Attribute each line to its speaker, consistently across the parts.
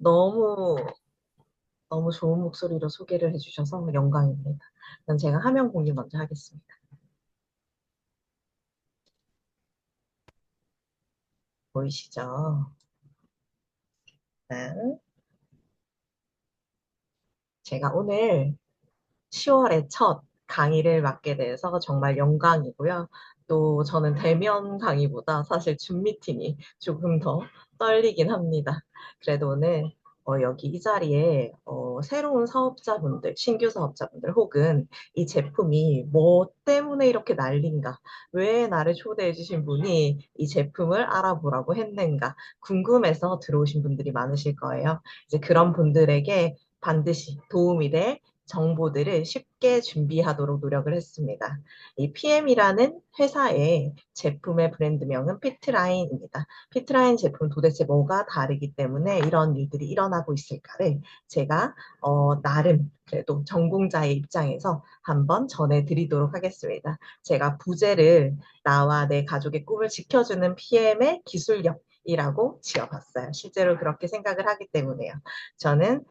Speaker 1: 너무, 너무 좋은 목소리로 소개를 해주셔서 영광입니다. 그럼 제가 화면 공유 먼저 하겠습니다. 보이시죠? 네. 제가 오늘 10월의 첫 강의를 맡게 돼서 정말 영광이고요. 또 저는 대면 강의보다 사실 줌 미팅이 조금 더 떨리긴 합니다. 그래도 오늘 여기 이 자리에 새로운 사업자분들, 신규 사업자분들 혹은 이 제품이 뭐 때문에 이렇게 난린가, 왜 나를 초대해 주신 분이 이 제품을 알아보라고 했는가 궁금해서 들어오신 분들이 많으실 거예요. 이제 그런 분들에게 반드시 도움이 될 정보들을 쉽게 준비하도록 노력을 했습니다. 이 PM이라는 회사의 제품의 브랜드명은 피트라인입니다. 피트라인 제품 도대체 뭐가 다르기 때문에 이런 일들이 일어나고 있을까를 제가 나름 그래도 전공자의 입장에서 한번 전해드리도록 하겠습니다. 제가 부제를 나와 내 가족의 꿈을 지켜주는 PM의 기술력 이라고 지어봤어요. 실제로 그렇게 생각을 하기 때문에요. 저는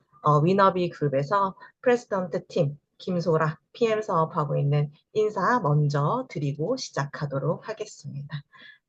Speaker 1: 위너비 그룹에서 프레지던트 팀 김소라 PM 사업하고 있는 인사 먼저 드리고 시작하도록 하겠습니다.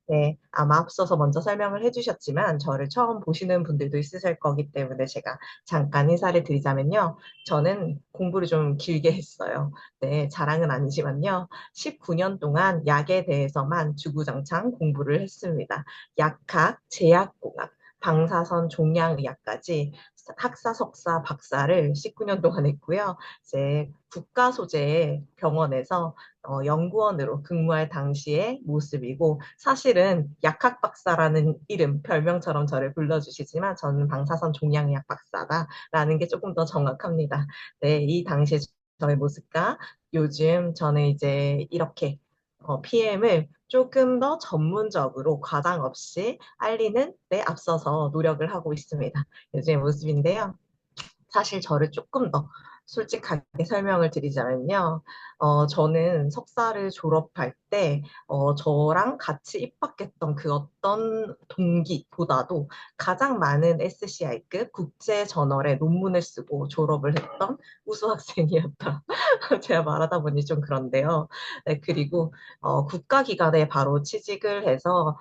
Speaker 1: 네, 아마 앞서서 먼저 설명을 해주셨지만 저를 처음 보시는 분들도 있으실 거기 때문에 제가 잠깐 인사를 드리자면요. 저는 공부를 좀 길게 했어요. 네, 자랑은 아니지만요. 19년 동안 약에 대해서만 주구장창 공부를 했습니다. 약학, 제약공학, 방사선 종양의학까지 학사, 석사, 박사를 19년 동안 했고요. 이제 국가 소재의 병원에서 연구원으로 근무할 당시의 모습이고 사실은 약학 박사라는 이름, 별명처럼 저를 불러주시지만 저는 방사선 종양의학 박사다라는 게 조금 더 정확합니다. 네, 이 당시의 저의 모습과 요즘 저는 이제 이렇게 PM을 조금 더 전문적으로 과장 없이 알리는 데 앞서서 노력을 하고 있습니다. 요즘의 모습인데요. 사실 저를 조금 더 솔직하게 설명을 드리자면요. 저는 석사를 졸업할 때, 저랑 같이 입학했던 그 어떤 동기보다도 가장 많은 SCI급 국제 저널에 논문을 쓰고 졸업을 했던 우수 학생이었다. 제가 말하다 보니 좀 그런데요. 네, 그리고 국가기관에 바로 취직을 해서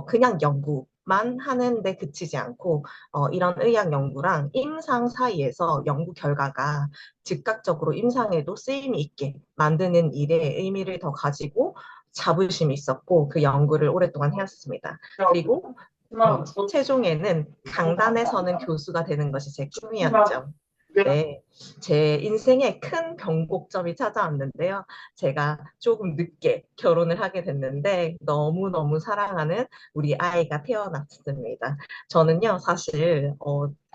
Speaker 1: 그냥 연구만 하는데 그치지 않고 이런 의학 연구랑 임상 사이에서 연구 결과가 즉각적으로 임상에도 쓰임이 있게 만드는 일에 의미를 더 가지고 자부심이 있었고 그 연구를 오랫동안 해왔습니다. 그리고 최종에는 강단에 서는 교수가 되는 것이 제 꿈이었죠. 네, 제 인생에 큰 변곡점이 찾아왔는데요. 제가 조금 늦게 결혼을 하게 됐는데 너무너무 사랑하는 우리 아이가 태어났습니다. 저는요, 사실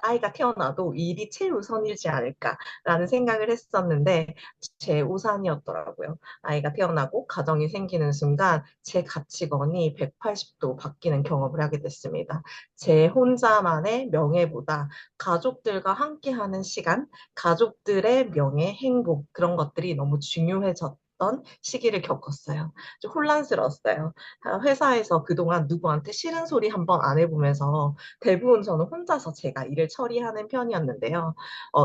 Speaker 1: 아이가 태어나도 일이 최우선이지 않을까라는 생각을 했었는데 제 우산이었더라고요. 아이가 태어나고 가정이 생기는 순간 제 가치관이 180도 바뀌는 경험을 하게 됐습니다. 제 혼자만의 명예보다 가족들과 함께하는 시간, 가족들의 명예, 행복 그런 것들이 너무 중요해졌던 시기를 겪었어요. 좀 혼란스러웠어요. 회사에서 그동안 누구한테 싫은 소리 한번 안 해보면서 대부분 저는 혼자서 제가 일을 처리하는 편이었는데요.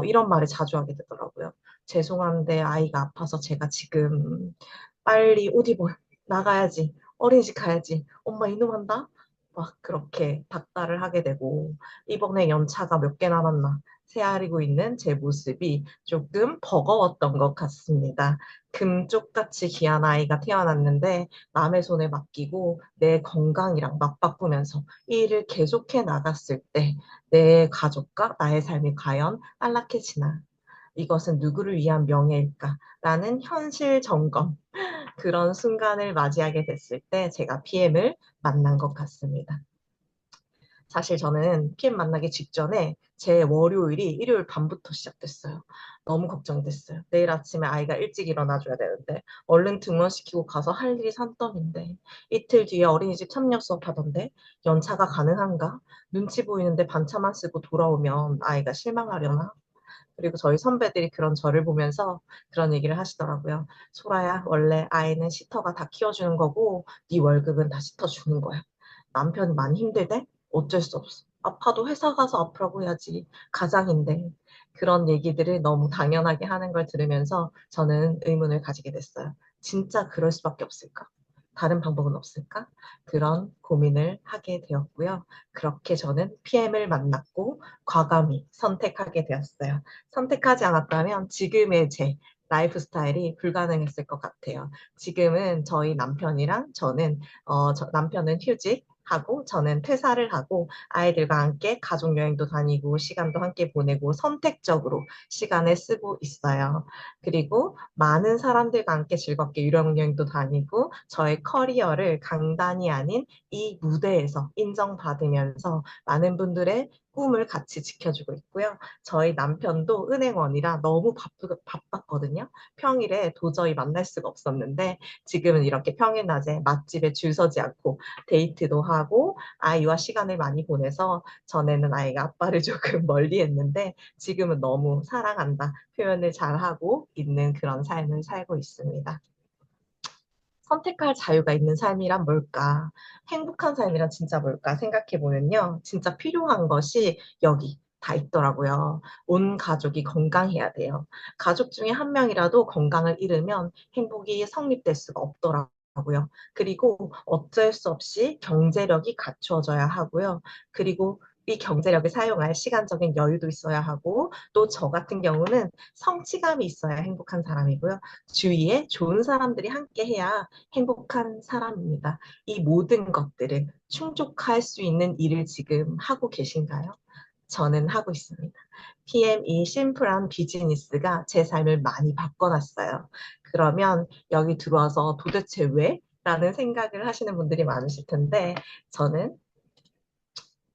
Speaker 1: 이런 말을 자주 하게 되더라고요. 죄송한데 아이가 아파서 제가 지금 빨리 옷 입어 나가야지. 어린이집 가야지. 엄마 이놈한다? 막 그렇게 닥달을 하게 되고 이번에 연차가 몇 개 남았나 헤아리고 있는 제 모습이 조금 버거웠던 것 같습니다. 금쪽같이 귀한 아이가 태어났는데 남의 손에 맡기고 내 건강이랑 맞바꾸면서 이 일을 계속해 나갔을 때 내 가족과 나의 삶이 과연 안락해지나 이것은 누구를 위한 명예일까라는 현실 점검 그런 순간을 맞이하게 됐을 때 제가 PM을 만난 것 같습니다. 사실 저는 PM 만나기 직전에 제 월요일이 일요일 밤부터 시작됐어요. 너무 걱정됐어요. 내일 아침에 아이가 일찍 일어나줘야 되는데 얼른 등원시키고 가서 할 일이 산더미인데 이틀 뒤에 어린이집 참여 수업하던데 연차가 가능한가? 눈치 보이는데 반차만 쓰고 돌아오면 아이가 실망하려나? 그리고 저희 선배들이 그런 저를 보면서 그런 얘기를 하시더라고요. 소라야, 원래 아이는 시터가 다 키워주는 거고 네 월급은 다 시터 주는 거야. 남편이 많이 힘들대? 어쩔 수 없어. 아파도 회사 가서 아프라고 해야지. 가장인데. 그런 얘기들을 너무 당연하게 하는 걸 들으면서 저는 의문을 가지게 됐어요. 진짜 그럴 수밖에 없을까? 다른 방법은 없을까? 그런 고민을 하게 되었고요. 그렇게 저는 PM을 만났고 과감히 선택하게 되었어요. 선택하지 않았다면 지금의 제 라이프 스타일이 불가능했을 것 같아요. 지금은 저희 남편이랑 저는 남편은 휴직하고 저는 퇴사를 하고 아이들과 함께 가족 여행도 다니고 시간도 함께 보내고 선택적으로 시간을 쓰고 있어요. 그리고 많은 사람들과 함께 즐겁게 유럽 여행도 다니고 저의 커리어를 강단이 아닌 이 무대에서 인정받으면서 많은 분들의 꿈을 같이 지켜주고 있고요. 저희 남편도 은행원이라 너무 바빴거든요. 평일에 도저히 만날 수가 없었는데 지금은 이렇게 평일 낮에 맛집에 줄 서지 않고 데이트도 하고 아이와 시간을 많이 보내서 전에는 아이가 아빠를 조금 멀리 했는데 지금은 너무 사랑한다 표현을 잘하고 있는 그런 삶을 살고 있습니다. 선택할 자유가 있는 삶이란 뭘까? 행복한 삶이란 진짜 뭘까? 생각해 보면요. 진짜 필요한 것이 여기 다 있더라고요. 온 가족이 건강해야 돼요. 가족 중에 한 명이라도 건강을 잃으면 행복이 성립될 수가 없더라고요. 그리고 어쩔 수 없이 경제력이 갖추어져야 하고요. 그리고 이 경제력을 사용할 시간적인 여유도 있어야 하고 또 저 같은 경우는 성취감이 있어야 행복한 사람이고요. 주위에 좋은 사람들이 함께 해야 행복한 사람입니다. 이 모든 것들을 충족할 수 있는 일을 지금 하고 계신가요? 저는 하고 있습니다. PM이 심플한 비즈니스가 제 삶을 많이 바꿔놨어요. 그러면 여기 들어와서 도대체 왜? 라는 생각을 하시는 분들이 많으실 텐데 저는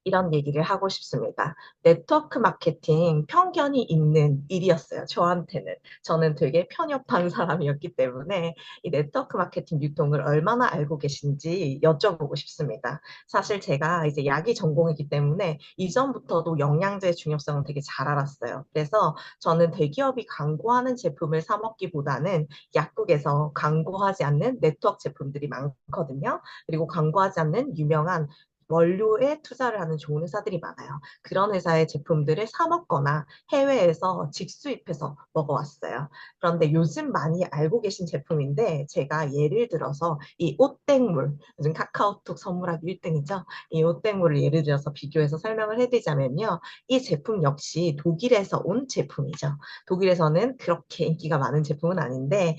Speaker 1: 이런 얘기를 하고 싶습니다. 네트워크 마케팅 편견이 있는 일이었어요. 저한테는. 저는 되게 편협한 사람이었기 때문에 이 네트워크 마케팅 유통을 얼마나 알고 계신지 여쭤보고 싶습니다. 사실 제가 이제 약이 전공이기 때문에 이전부터도 영양제의 중요성을 되게 잘 알았어요. 그래서 저는 대기업이 광고하는 제품을 사 먹기보다는 약국에서 광고하지 않는 네트워크 제품들이 많거든요. 그리고 광고하지 않는 유명한 원료에 투자를 하는 좋은 회사들이 많아요. 그런 회사의 제품들을 사 먹거나 해외에서 직수입해서 먹어왔어요. 그런데 요즘 많이 알고 계신 제품인데 제가 예를 들어서 이 오땡물, 요즘 카카오톡 선물하기 1등이죠. 이 오땡물을 예를 들어서 비교해서 설명을 해드리자면요. 이 제품 역시 독일에서 온 제품이죠. 독일에서는 그렇게 인기가 많은 제품은 아닌데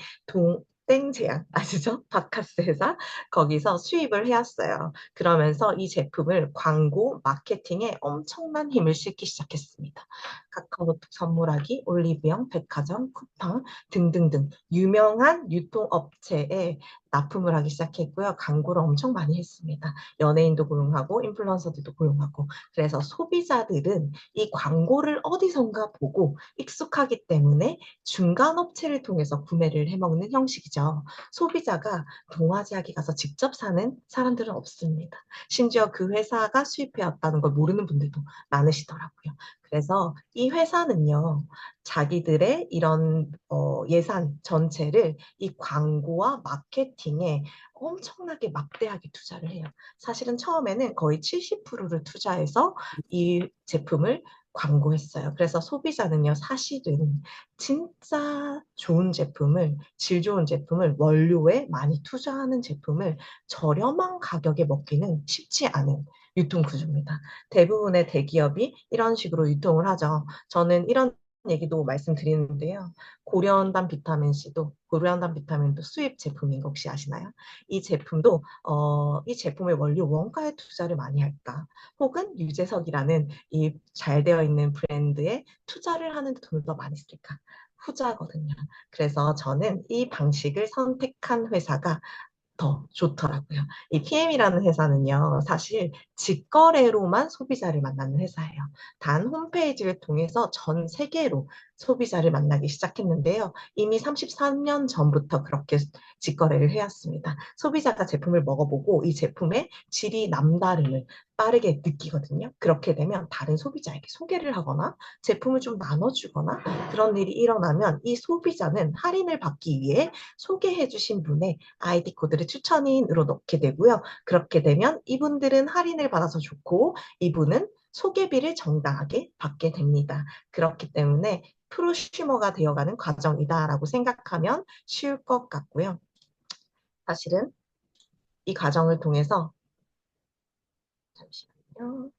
Speaker 1: 땡제약 아시죠? 바카스 회사 거기서 수입을 해왔어요. 그러면서 이 제품을 광고, 마케팅에 엄청난 힘을 싣기 시작했습니다. 카카오톡 선물하기, 올리브영, 백화점, 쿠팡 등등등 유명한 유통업체에 납품을 하기 시작했고요. 광고를 엄청 많이 했습니다. 연예인도 고용하고 인플루언서들도 고용하고 그래서 소비자들은 이 광고를 어디선가 보고 익숙하기 때문에 중간 업체를 통해서 구매를 해먹는 형식이죠. 소비자가 동아지하게 가서 직접 사는 사람들은 없습니다. 심지어 그 회사가 수입해왔다는 걸 모르는 분들도 많으시더라고요. 그래서 이 회사는요, 자기들의 이런 예산 전체를 이 광고와 마케팅에 엄청나게 막대하게 투자를 해요. 사실은 처음에는 거의 70%를 투자해서 이 제품을 광고했어요. 그래서 소비자는요, 사실은 진짜 좋은 제품을, 질 좋은 제품을 원료에 많이 투자하는 제품을 저렴한 가격에 먹기는 쉽지 않은 유통 구조입니다. 대부분의 대기업이 이런 식으로 유통을 하죠. 저는 이런 얘기도 말씀드리는데요. 고려온단 비타민C도 고려온단 비타민도 수입 제품인 거 혹시 아시나요? 이 제품도 이 제품의 원료 원가에 투자를 많이 할까? 혹은 유재석이라는 이 잘 되어 있는 브랜드에 투자를 하는 데 돈을 더 많이 쓸까? 후자거든요. 그래서 저는 이 방식을 선택한 회사가 더 좋더라고요. 이 PM이라는 회사는요, 사실 직거래로만 소비자를 만나는 회사예요. 단 홈페이지를 통해서 전 세계로 소비자를 만나기 시작했는데요. 이미 33년 전부터 그렇게 직거래를 해왔습니다. 소비자가 제품을 먹어보고 이 제품의 질이 남다름을 빠르게 느끼거든요. 그렇게 되면 다른 소비자에게 소개를 하거나 제품을 좀 나눠주거나 그런 일이 일어나면 이 소비자는 할인을 받기 위해 소개해주신 분의 아이디 코드를 추천인으로 넣게 되고요. 그렇게 되면 이분들은 할인을 받아서 좋고 이분은 소개비를 정당하게 받게 됩니다. 그렇기 때문에 프로슈머가 되어가는 과정이다라고 생각하면 쉬울 것 같고요. 사실은 이 과정을 통해서 잠시만요.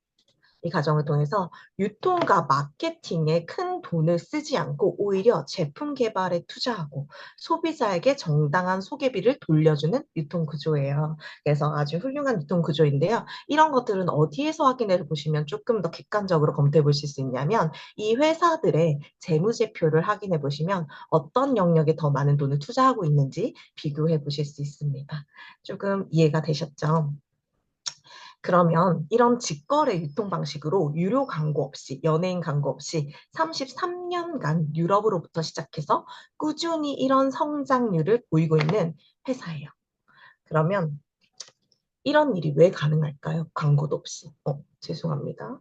Speaker 1: 이 과정을 통해서 유통과 마케팅에 큰 돈을 쓰지 않고 오히려 제품 개발에 투자하고 소비자에게 정당한 소개비를 돌려주는 유통 구조예요. 그래서 아주 훌륭한 유통 구조인데요. 이런 것들은 어디에서 확인해 보시면 조금 더 객관적으로 검토해 보실 수 있냐면 이 회사들의 재무제표를 확인해 보시면 어떤 영역에 더 많은 돈을 투자하고 있는지 비교해 보실 수 있습니다. 조금 이해가 되셨죠? 그러면 이런 직거래 유통 방식으로 유료 광고 없이, 연예인 광고 없이 33년간 유럽으로부터 시작해서 꾸준히 이런 성장률을 보이고 있는 회사예요. 그러면 이런 일이 왜 가능할까요? 광고도 없이. 죄송합니다.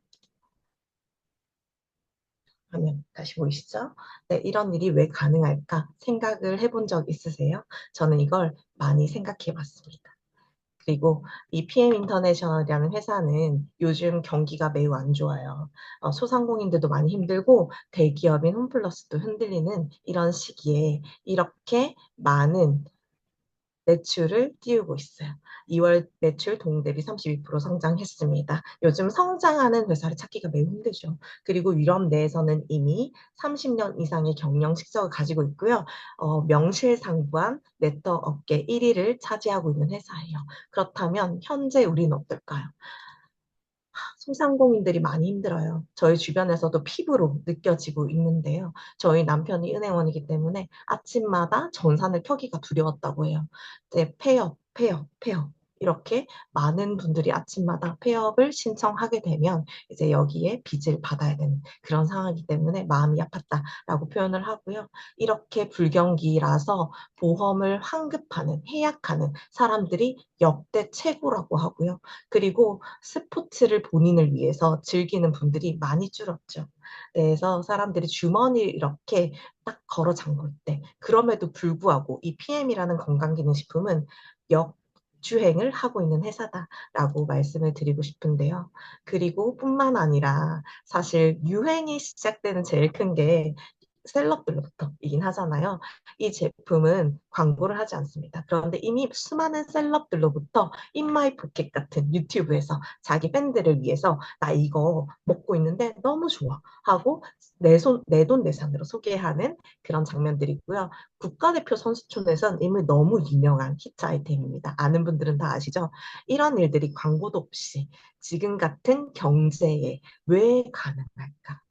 Speaker 1: 화면 다시 보이시죠? 네, 이런 일이 왜 가능할까 생각을 해본 적 있으세요? 저는 이걸 많이 생각해 봤습니다. 그리고 이 PM 인터내셔널이라는 회사는 요즘 경기가 매우 안 좋아요. 소상공인들도 많이 힘들고 대기업인 홈플러스도 흔들리는 이런 시기에 이렇게 많은 매출을 띄우고 있어요. 2월 매출 동대비 32% 성장했습니다. 요즘 성장하는 회사를 찾기가 매우 힘들죠. 그리고 유럽 내에서는 이미 30년 이상의 경영 실적을 가지고 있고요. 명실상부한 네트워크 업계 1위를 차지하고 있는 회사예요. 그렇다면 현재 우리는 어떨까요? 소상공인들이 많이 힘들어요. 저희 주변에서도 피부로 느껴지고 있는데요. 저희 남편이 은행원이기 때문에 아침마다 전산을 켜기가 두려웠다고 해요. 이제 폐업, 폐업, 폐업. 이렇게 많은 분들이 아침마다 폐업을 신청하게 되면 이제 여기에 빚을 받아야 되는 그런 상황이기 때문에 마음이 아팠다라고 표현을 하고요. 이렇게 불경기라서 보험을 환급하는, 해약하는 사람들이 역대 최고라고 하고요. 그리고 스포츠를 본인을 위해서 즐기는 분들이 많이 줄었죠. 그래서 사람들이 주머니를 이렇게 딱 걸어 잠글 때, 그럼에도 불구하고 이 PM이라는 건강기능식품은 역주행을 하고 있는 회사다라고 말씀을 드리고 싶은데요. 그리고 뿐만 아니라 사실 유행이 시작되는 제일 큰 게 셀럽들로부터이긴 하잖아요. 이 제품은 광고를 하지 않습니다. 그런데 이미 수많은 셀럽들로부터 인마이 포켓 같은 유튜브에서 자기 팬들을 위해서 나 이거 먹고 있는데 너무 좋아 하고 내돈 내산으로 소개하는 그런 장면들이고요. 국가대표 선수촌에선 이미 너무 유명한 히트 아이템입니다. 아는 분들은 다 아시죠? 이런 일들이 광고도 없이 지금 같은 경제에 왜 가능할까?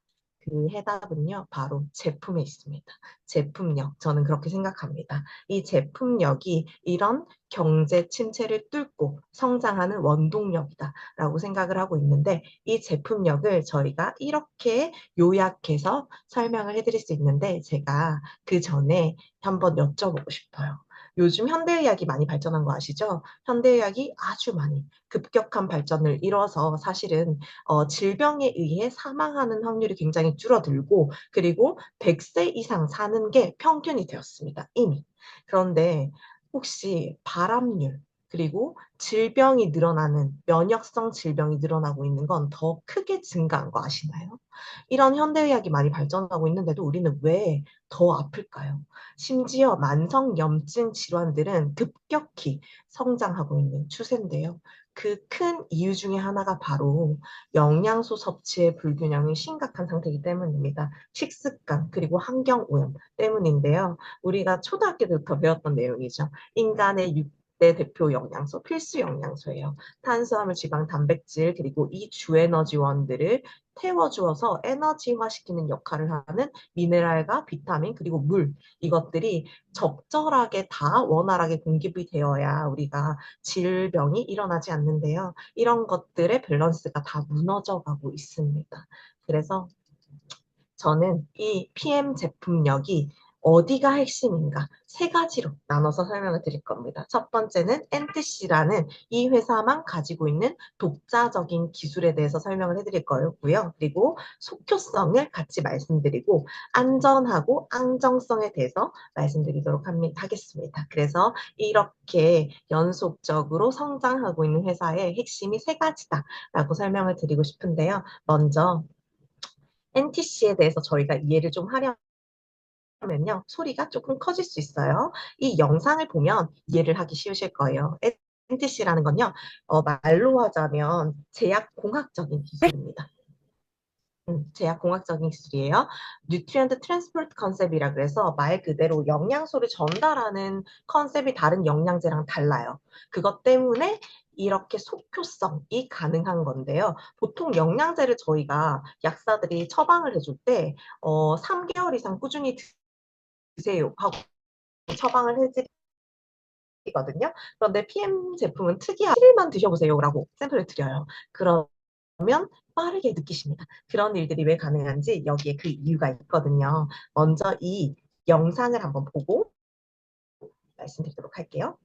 Speaker 1: 그 해답은요, 바로 제품에 있습니다. 제품력. 저는 그렇게 생각합니다. 이 제품력이 이런 경제 침체를 뚫고 성장하는 원동력이다라고 생각을 하고 있는데, 이 제품력을 저희가 이렇게 요약해서 설명을 해드릴 수 있는데, 제가 그 전에 한번 여쭤보고 싶어요. 요즘 현대의학이 많이 발전한 거 아시죠? 현대의학이 아주 많이 급격한 발전을 이뤄서 사실은 질병에 의해 사망하는 확률이 굉장히 줄어들고 그리고 100세 이상 사는 게 평균이 되었습니다. 이미. 그런데 혹시 발암률 그리고 질병이 늘어나는 면역성 질병이 늘어나고 있는 건 더 크게 증가한 거 아시나요? 이런 현대의학이 많이 발전하고 있는데도 우리는 왜 더 아플까요? 심지어 만성염증 질환들은 급격히 성장하고 있는 추세인데요. 그 큰 이유 중에 하나가 바로 영양소 섭취의 불균형이 심각한 상태이기 때문입니다. 식습관 그리고 환경오염 때문인데요. 우리가 초등학교 때부터 배웠던 내용이죠. 인간의 6대 대표 영양소, 필수 영양소예요. 탄수화물, 지방, 단백질 그리고 이 주에너지원들을 태워주어서 에너지화시키는 역할을 하는 미네랄과 비타민 그리고 물 이것들이 적절하게 다 원활하게 공급이 되어야 우리가 질병이 일어나지 않는데요. 이런 것들의 밸런스가 다 무너져 가고 있습니다. 그래서 저는 이 PM 제품력이 어디가 핵심인가? 세 가지로 나눠서 설명을 드릴 겁니다. 첫 번째는 NTC라는 이 회사만 가지고 있는 독자적인 기술에 대해서 설명을 해드릴 거고요. 그리고 속효성을 같이 말씀드리고 안전하고 안정성에 대해서 말씀드리도록 하겠습니다. 그래서 이렇게 연속적으로 성장하고 있는 회사의 핵심이 세 가지다라고 설명을 드리고 싶은데요. 먼저 NTC에 대해서 저희가 이해를 좀 하면요, 소리가 조금 커질 수 있어요. 이 영상을 보면 이해를 하기 쉬우실 거예요. NTC라는 건요, 말로 하자면 제약공학적인 기술입니다. 제약공학적인 기술이에요. 뉴트리언트 트랜스포트 컨셉이라 그래서 말 그대로 영양소를 전달하는 컨셉이 다른 영양제랑 달라요. 그것 때문에 이렇게 속효성이 가능한 건데요. 보통 영양제를 저희가 약사들이 처방을 해줄 때 3개월 이상 꾸준히 드세요 하고 처방을 해드리거든요. 그런데 PM 제품은 특이하게 7일만 드셔보세요라고 샘플을 드려요. 그러면 빠르게 느끼십니다. 그런 일들이 왜 가능한지 여기에 그 이유가 있거든요. 먼저 이 영상을 한번 보고 말씀드리도록 할게요.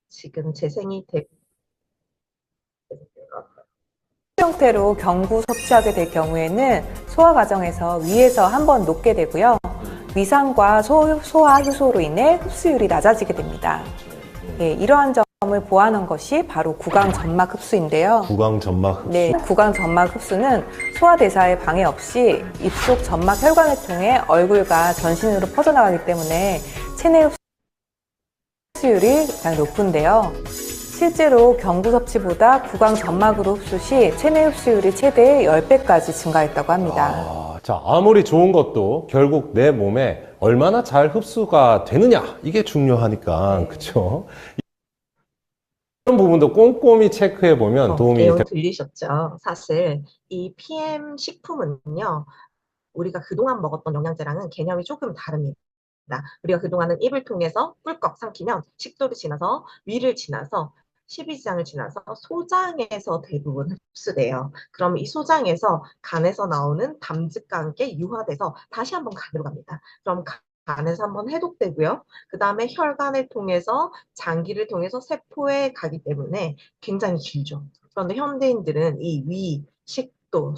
Speaker 1: 지금 재생이 되고
Speaker 2: 형태로 경구 섭취하게 될 경우에는 소화 과정에서 위에서 한번 녹게 되고요. 위산과 소화 효소로 인해 흡수율이 낮아지게 됩니다. 예, 이러한 점을 보완한 것이 바로 구강 점막 흡수인데요.
Speaker 3: 구강 점막 흡수.
Speaker 2: 네, 구강 점막 흡수는 소화 대사에 방해 없이 입속 점막 혈관을 통해 얼굴과 전신으로 퍼져나가기 때문에 체내 흡수율이 가장 높은데요. 실제로 경구 섭취보다 구강 점막으로 흡수 시 체내 흡수율이 최대 10배까지 증가했다고 합니다.
Speaker 3: 자, 아무리 좋은 것도 결국 내 몸에 얼마나 잘 흡수가 되느냐, 이게 중요하니까, 그쵸? 이런 부분도 꼼꼼히 체크해 보면 도움이
Speaker 1: 내용 들리셨죠? 사실 이 PM 식품은요, 우리가 그동안 먹었던 영양제랑은 개념이 조금 다릅니다. 우리가 그동안은 입을 통해서 꿀꺽 삼키면 식도를 지나서 위를 지나서 십이지장을 지나서 소장에서 대부분 흡수돼요. 그럼 이 소장에서 간에서 나오는 담즙과 함께 유화돼서 다시 한번 간으로 갑니다. 그럼 간에서 한번 해독되고요. 그 다음에 혈관을 통해서 장기를 통해서 세포에 가기 때문에 굉장히 길죠. 그런데 현대인들은 이 위, 식도,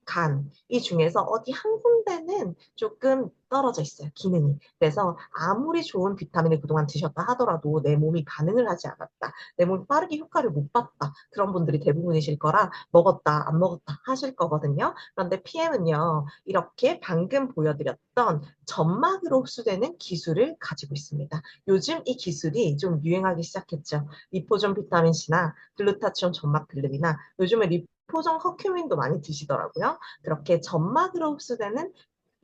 Speaker 1: 간, 이 중에서 어디 한 군데는 조금 떨어져 있어요, 기능이. 그래서 아무리 좋은 비타민을 그동안 드셨다 하더라도 내 몸이 반응을 하지 않았다. 내 몸이 빠르게 효과를 못 봤다. 그런 분들이 대부분이실 거라 먹었다, 안 먹었다 하실 거거든요. 그런데 PM은요, 이렇게 방금 보여드렸던 점막으로 흡수되는 기술을 가지고 있습니다. 요즘 이 기술이 좀 유행하기 시작했죠. 리포존 비타민C나 글루타치온 점막 글루비나 요즘에 리포존 커큐민도 많이 드시더라고요. 그렇게 점막으로 흡수되는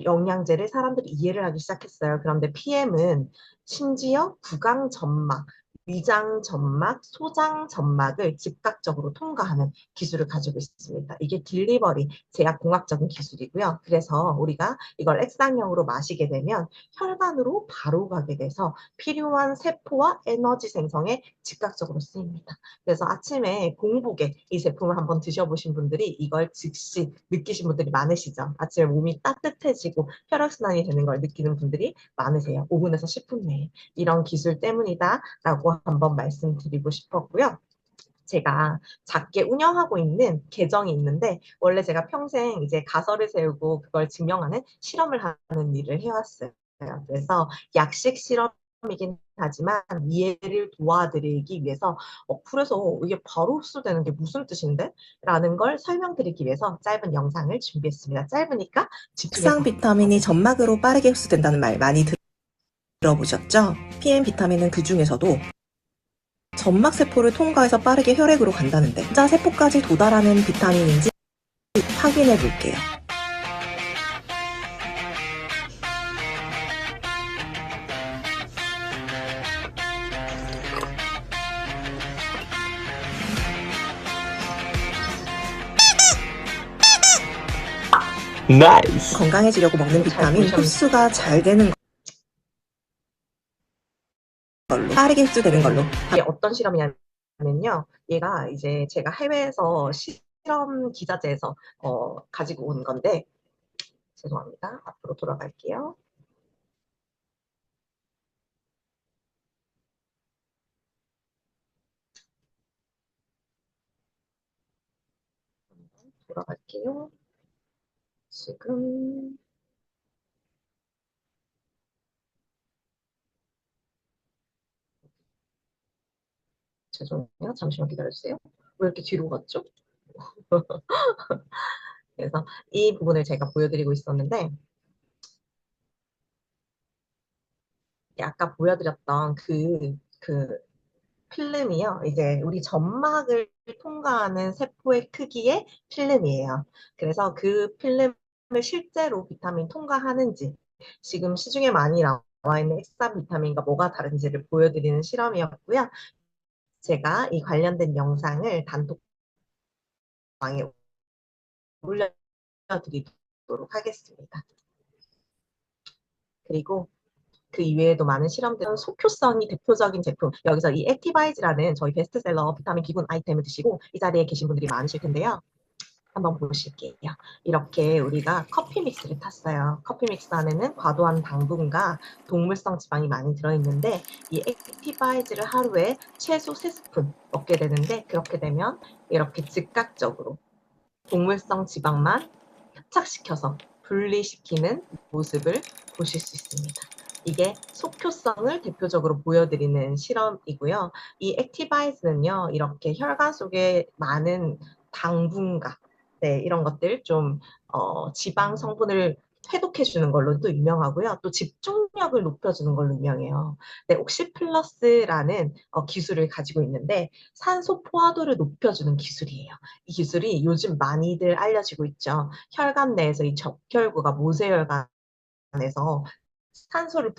Speaker 1: 영양제를 사람들이 이해를 하기 시작했어요. 그런데 PM은 심지어 구강 점막, 위장 점막, 소장 점막을 즉각적으로 통과하는 기술을 가지고 있습니다. 이게 딜리버리 제약공학적인 기술이고요. 그래서 우리가 이걸 액상형으로 마시게 되면 혈관으로 바로 가게 돼서 필요한 세포와 에너지 생성에 즉각적으로 쓰입니다. 그래서 아침에 공복에 이 제품을 한번 드셔보신 분들이 이걸 즉시 느끼신 분들이 많으시죠. 아침에 몸이 따뜻해지고 혈액순환이 되는 걸 느끼는 분들이 많으세요. 5분에서 10분 내에. 이런 기술 때문이다라고 한번 말씀드리고 싶었고요. 제가 작게 운영하고 있는 계정이 있는데 원래 제가 평생 이제 가설을 세우고 그걸 증명하는 실험을 하는 일을 해왔어요. 그래서 약식 실험이긴 하지만 이해를 도와드리기 위해서 어플에서 이게 바로 흡수되는 게 무슨 뜻인데? 라는 걸 설명드리기 위해서 짧은 영상을 준비했습니다. 짧으니까 집중해서
Speaker 4: 흑상 비타민이 점막으로 빠르게 흡수된다는 말 많이 들어보셨죠? PM 비타민은 그 중에서도 점막 세포를 통과해서 빠르게 혈액으로 간다는데 진짜 세포까지 도달하는 비타민인지 확인해 볼게요.
Speaker 3: 나이스.
Speaker 4: 건강해지려고 먹는 비타민 흡수가 잘 되는 걸로, 빠르게 흡수되는 걸로.
Speaker 1: 이게 어떤 실험이냐면요. 얘가 이제 제가 해외에서 실험 기자재에서 가지고 온 건데, 죄송합니다. 앞으로 돌아갈게요. 돌아갈게요. 지금 죄송해요. 잠시만 기다려주세요. 왜 이렇게 뒤로 갔죠? 그래서 이 부분을 제가 보여드리고 있었는데, 아까 보여드렸던 그 필름이요. 이제 우리 점막을 통과하는 세포의 크기의 필름이에요. 그래서 그 필름을 실제로 비타민 통과하는지, 지금 시중에 많이 나와 있는 엑사 비타민과 뭐가 다른지를 보여드리는 실험이었고요. 제가 이 관련된 영상을 단톡방에 올려드리도록 하겠습니다. 그리고 그 이외에도 많은 실험들은 속효성이 대표적인 제품, 여기서 이 액티바이즈라는 저희 베스트셀러 비타민 기본 아이템을 드시고 이 자리에 계신 분들이 많으실 텐데요. 한번 보실게요. 이렇게 우리가 커피 믹스를 탔어요. 커피 믹스 안에는 과도한 당분과 동물성 지방이 많이 들어있는데 이 액티바이즈를 하루에 최소 3스푼 먹게 되는데, 그렇게 되면 이렇게 즉각적으로 동물성 지방만 흡착시켜서 분리시키는 모습을 보실 수 있습니다. 이게 속효성을 대표적으로 보여드리는 실험이고요. 이 액티바이즈는요, 이렇게 혈관 속에 많은 당분과 이런 것들 좀 지방 성분을 해독해주는 걸로 또 유명하고요. 또 집중력을 높여주는 걸로 유명해요. 네, 옥시플러스라는 기술을 가지고 있는데 산소 포화도를 높여주는 기술이에요. 이 기술이 요즘 많이들 알려지고 있죠. 혈관 내에서 이 적혈구가 모세혈관에서 산소를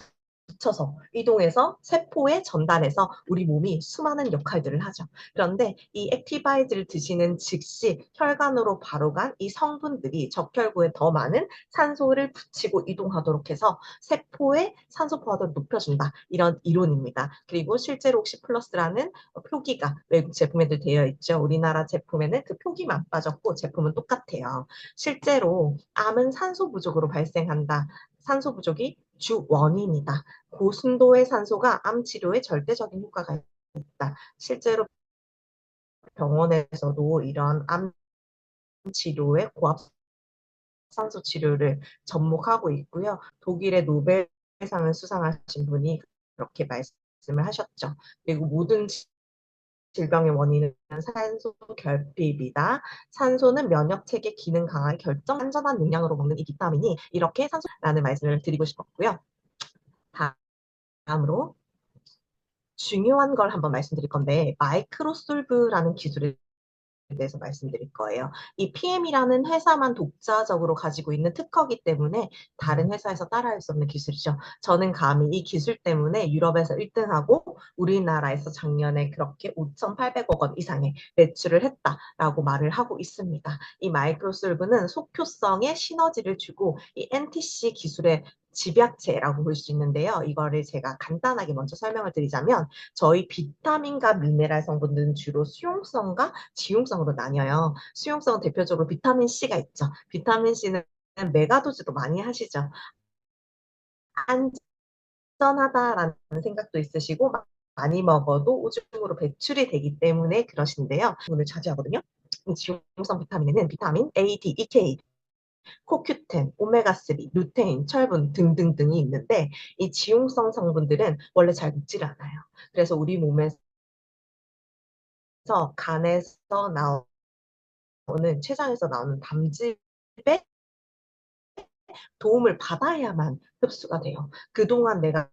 Speaker 1: 붙여서 이동해서 세포에 전달해서 우리 몸이 수많은 역할들을 하죠. 그런데 이 액티바이즈를 드시는 즉시 혈관으로 바로 간 이 성분들이 적혈구에 더 많은 산소를 붙이고 이동하도록 해서 세포의 산소 포화도를 높여준다. 이런 이론입니다. 그리고 실제로 옥시플러스라는 표기가 외국 제품에도 되어 있죠. 우리나라 제품에는 그 표기만 빠졌고 제품은 똑같아요. 실제로 암은 산소 부족으로 발생한다. 산소 부족이 주 원인이다. 고순도의 산소가 암 치료에 절대적인 효과가 있다. 실제로 병원에서도 이런 암 치료에 고압산소 치료를 접목하고 있고요. 독일의 노벨상을 수상하신 분이 그렇게 말씀을 하셨죠. 그리고 모든 질병의 원인은 산소 결핍이다. 산소는 면역 체계 기능 강화에 결정 안전한 용량으로 먹는 이 비타민이 이렇게 산소라는 말씀을 드리고 싶었고요. 다음으로 중요한 걸 한번 말씀드릴 건데, 마이크로솔브라는 기술을 대해서 말씀드릴 거예요. 이 PM이라는 회사만 독자적으로 가지고 있는 특허기 때문에 다른 회사에서 따라할 수 없는 기술이죠. 저는 감히 이 기술 때문에 유럽에서 1등하고 우리나라에서 작년에 그렇게 5,800억 원 이상의 매출을 했다라고 말을 하고 있습니다. 이 마이크로솔브는 속효성에 시너지를 주고 이 NTC 기술의 집약체라고 볼 수 있는데요. 이거를 제가 간단하게 먼저 설명을 드리자면, 저희 비타민과 미네랄 성분들은 주로 수용성과 지용성으로 나뉘어요. 수용성은 대표적으로 비타민 C가 있죠. 비타민 C는 메가도즈도 많이 하시죠. 안전하다라는 생각도 있으시고 많이 먹어도 오줌으로 배출이 되기 때문에 그러신데요. 오늘 자주 하거든요. 이 지용성 비타민에는 비타민 A, D, EK, 코큐텐, 오메가3, 루테인, 철분 등등등이 있는데 이 지용성 성분들은 원래 잘 묻질 않아요. 그래서 우리 몸에서 간에서 나오는 췌장에서 나오는 담즙에 도움을 받아야만 흡수가 돼요. 그동안 내가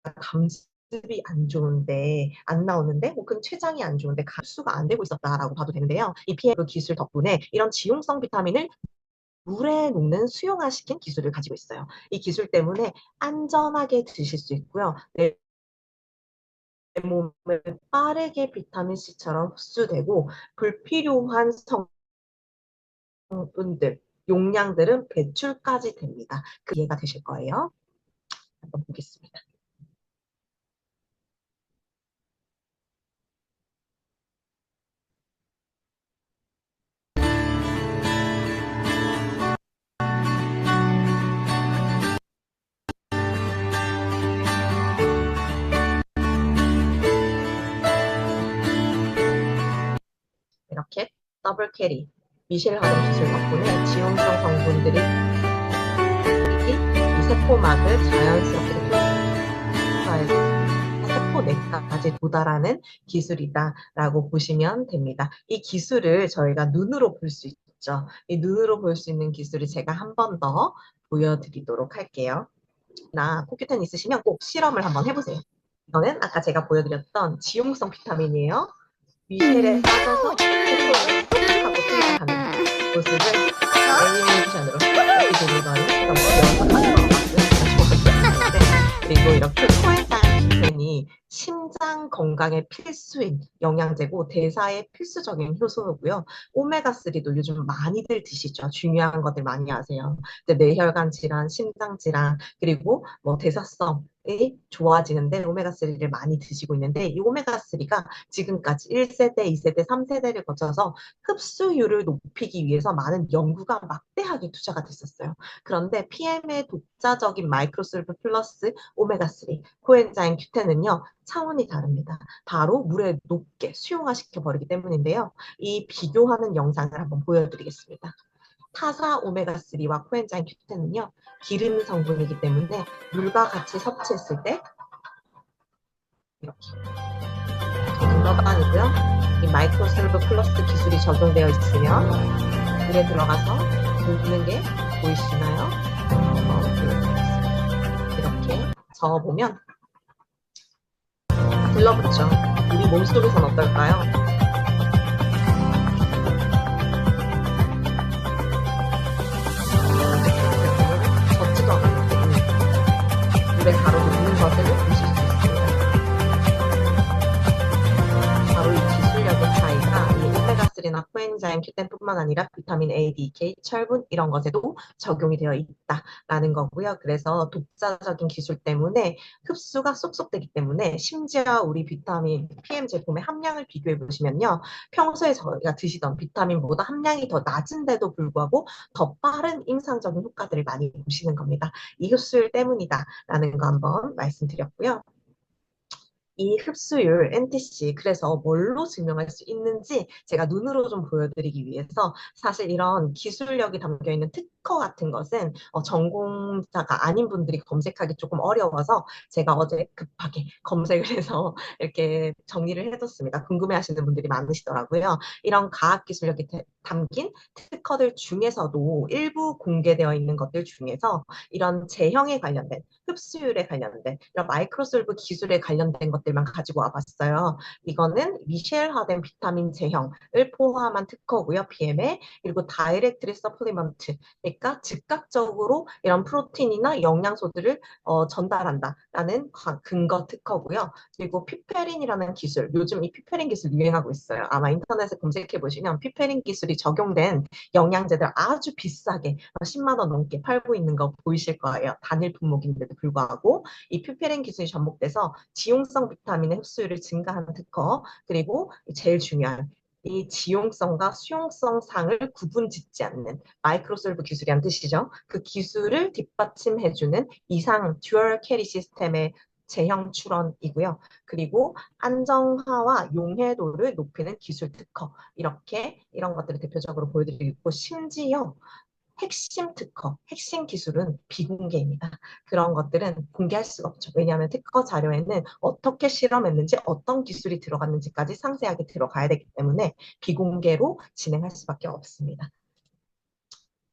Speaker 1: 담즙이 안 좋은데 안 나오는데 혹은 췌장이 안 좋은데 흡수가 안 되고 있었다라고 봐도 되는데요. 이 PM 기술 덕분에 이런 지용성 비타민을 물에 녹는 수용화시킨 기술을 가지고 있어요. 이 기술 때문에 안전하게 드실 수 있고요. 내 몸에 빠르게 비타민C처럼 흡수되고 불필요한 성분들, 용량들은 배출까지 됩니다. 그 이해가 되실 거예요. 한번 보겠습니다. 더블 캐리, 미셸 하던 기술 덕분에 지용성 성분들이 이 세포막을 자연스럽게 통과해서 세포 내까지 도달하는 기술이다라고 보시면 됩니다. 이 기술을 저희가 눈으로 볼 수 있죠. 이 눈으로 볼 수 있는 기술을 제가 한 번 더 보여드리도록 할게요. 코큐텐 있으시면 꼭 실험을 한번 해보세요. 이거는 아까 제가 보여드렸던 지용성 비타민이에요. 미셸에 빠져서 세포를 하고 생각하는 모습을 애니메이션으로 이렇게 되는 거는 너무 귀여워서 그리고 이렇게 코엔자임이 심장 건강에 필수인 영양제고 대사에 필수적인 효소고요. 오메가3도 요즘 많이들 드시죠. 중요한 것들 많이 아세요. 뇌혈관 질환, 심장 질환, 그리고 뭐 대사성이 좋아지는데 오메가3를 많이 드시고 있는데 이 오메가3가 지금까지 1세대, 2세대, 3세대를 거쳐서 흡수율을 높이기 위해서 많은 연구가 막대하게 투자가 됐었어요. 그런데 PM의 독자적인 마이크로솔브 플러스 오메가3, 코엔자임 Q10은요, 차원이 다릅니다. 바로 물에 높게 수용화시켜 버리기 때문인데요. 이 비교하는 영상을 한번 보여드리겠습니다. 타사 오메가3와 코엔자임 Q10은요, 기름 성분이기 때문에 물과 같이 섭취했을 때 이렇게 건너다니고요. 이 마이크로솔브 플러스 기술이 적용되어 있으면 물에 들어가서 녹는 게 보이시나요? 이렇게 저어보면 들러붙죠. 우리 몸속에선 어떨까요? 젖지도 않기 때문에 물에 바로 녹는 것을 보실 수 있습니다. 바로 이 기술력의 차이가 이 오메가3나 코엔자임 Q10뿐만 아니라 비타민 A, D, K, 철분 이런 것에도 적용이 되어 있다라는 거고요. 그래서 독자적인 기술 때문에 흡수가 쏙쏙 되기 때문에 심지어 우리 비타민 PM 제품의 함량을 비교해 보시면요. 평소에 저희가 드시던 비타민보다 함량이 더 낮은데도 불구하고 더 빠른 임상적인 효과들을 많이 보시는 겁니다. 이 흡수율 때문이다라는 거 한번 말씀드렸고요. 이 흡수율 NTC 그래서 뭘로 증명할 수 있는지 제가 눈으로 좀 보여드리기 위해서 사실 이런 기술력이 담겨 있는 특허 같은 것은 전공자가 아닌 분들이 검색하기 조금 어려워서 제가 어제 급하게 검색을 해서 이렇게 정리를 해뒀습니다. 궁금해하시는 분들이 많으시더라고요. 이런 과학기술력이 담긴 특허들 중에서도 일부 공개되어 있는 것들 중에서 이런 제형에 관련된 흡수율에 관련된 이런 마이크로솔브 기술에 관련된 것들만 가지고 와봤어요. 이거는 미셸 하덴 비타민 제형을 포함한 특허고요. PM에 그리고 다이렉트리 서플리먼트 그러니까 즉각적으로 이런 프로틴이나 영양소들을 전달한다라는 근거 특허고요. 그리고 피페린이라는 기술 요즘 이 피페린 기술 유행하고 있어요. 아마 인터넷에 검색해 보시면 피페린 기술이 적용된 영양제들 아주 비싸게 10만 원 넘게 팔고 있는 거 보이실 거예요. 단일 품목인데도 불구하고 이 퓨페린 기술이 접목돼서 지용성 비타민의 흡수율을 증가하는 특허 그리고 제일 중요한 이 지용성과 수용성 상을 구분짓지 않는 마이크로솔브 기술이란 뜻이죠. 그 기술을 뒷받침해주는 이상 듀얼 캐리 시스템의 제형 출원이고요. 그리고 안정화와 용해도를 높이는 기술 특허 이렇게 이런 것들을 대표적으로 보여드리고 심지어 핵심 특허, 핵심 기술은 비공개입니다. 그런 것들은 공개할 수가 없죠. 왜냐하면 특허 자료에는 어떻게 실험했는지 어떤 기술이 들어갔는지까지 상세하게 들어가야 되기 때문에 비공개로 진행할 수밖에 없습니다.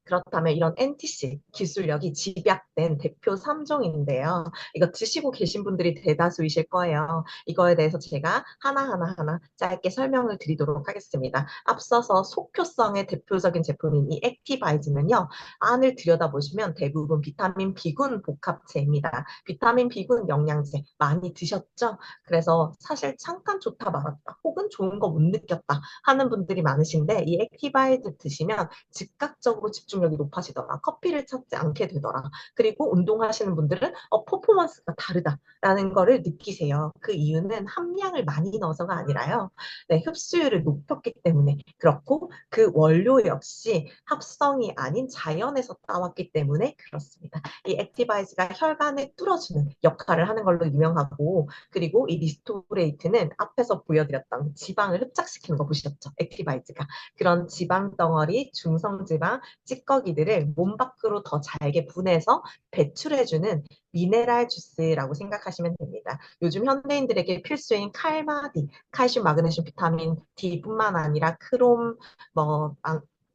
Speaker 1: 그렇다면 이런 NTC 기술력이 집약된 대표 3종인데요. 이거 드시고 계신 분들이 대다수이실 거예요. 이거에 대해서 제가 하나하나 짧게 설명을 드리도록 하겠습니다. 앞서서 속효성의 대표적인 제품인 이 액티바이즈는요. 안을 들여다보시면 대부분 비타민 B군 복합체입니다. 비타민 B군 영양제 많이 드셨죠? 그래서 사실 잠깐 좋다 말았다 혹은 좋은 거 못 느꼈다 하는 분들이 많으신데 이 액티바이즈 드시면 즉각적으로 집중 집중력이 높아지더라. 커피를 찾지 않게 되더라. 그리고 운동하시는 분들은 퍼포먼스가 다르다라는 거를 느끼세요. 그 이유는 함량을 많이 넣어서가 아니라요. 네, 흡수율을 높였기 때문에 그렇고 그 원료 역시 합성이 아닌 자연에서 따왔기 때문에 그렇습니다. 이 액티바이즈가 혈관을 뚫어주는 역할을 하는 걸로 유명하고 그리고 이 리스토레이트는 앞에서 보여드렸던 지방을 흡착시키는 거 보셨죠? 액티바이즈가. 그런 지방 덩어리, 중성지방, 찌꺼기들을 몸 밖으로 더 잘게 분해서 배출해주는 미네랄 주스라고 생각하시면 됩니다. 요즘 현대인들에게 필수인 칼마디, 칼슘, 마그네슘, 비타민 D뿐만 아니라 크롬, 뭐,